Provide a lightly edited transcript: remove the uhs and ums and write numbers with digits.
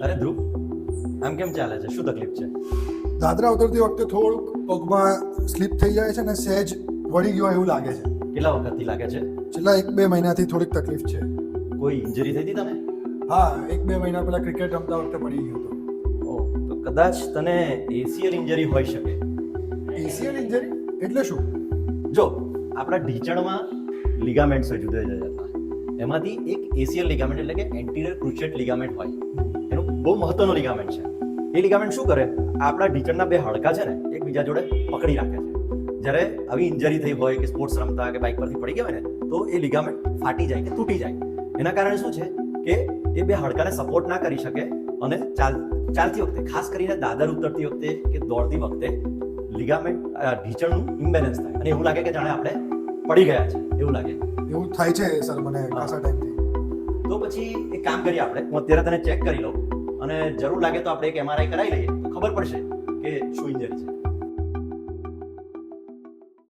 અરે ધ્રુવ, આમ કેમ ચાલે છે? શું તકલીફ છે? દાદરા ઉતરતી વખતે થોડુંક પગમાં સ્લીપ થઈ જાય છે ને સહેજ વળી ગયો એવું લાગે છે. કેટલા વખતથી લાગે છે? છેલ્લા 1-2 મહિનાથી થોડીક તકલીફ છે. કોઈ ઇન્જરી થઈ હતી તને? હા, 1-2 મહિના પહેલા ક્રિકેટ રમતા વખતે પડી ગયો હતો. ઓ, તો કદાચ તને એસીએલ ઇન્જરી હોઈ શકે. એસીએલ ઇન્જરી એટલે શું? જો આપણા ઢીંચણમાં લિગામેન્ટ્સ હોય જુદા જુદા, એમાંથી એક એસીએલ લિગામેન્ટ એટલે કે એન્ટિરિયર ક્રુશિયેટ લિગામેન્ટ હોય. એનું બહુ મહત્વનું લિગામેન્ટ છે. એ લિગામેન્ટ શું કરે? આપણા ઢીંચણના બે હાડકા છે ને એકબીજા જોડે પકડી રાખે છે. જ્યારે આવી ઇન્જરી થઈ હોય કે સ્પોર્ટ્સ રમતા કે બાઇક પરથી પડી ગયા હોય ને તો એ લિગામેન્ટ ફાટી જાય કે તૂટી જાય. એના કારણે શું છે કે એ બે હાડકાને સપોર્ટ ના કરી શકે અને ચાલતી વખતે, ખાસ કરીને દાદર ઉતરતી વખતે કે દોડતી વખતે લિગામેન્ટ ઢીંચણનું ઇમ્બેલેન્સ થાય અને એવું લાગે કે જાણે આપણે પડી ગયા છે એવું લાગે. એવું થાય છે સર મને ખાસા ટાઈમથી. તો પછી એક કામ કરીએ આપણે, હું અત્યારે તને ચેક કરી લઉં અને જરૂર લાગે તો આપણે એક MRI કરાવી લઈએ તો ખબર પડશે કે શું ઇન્જરી છે.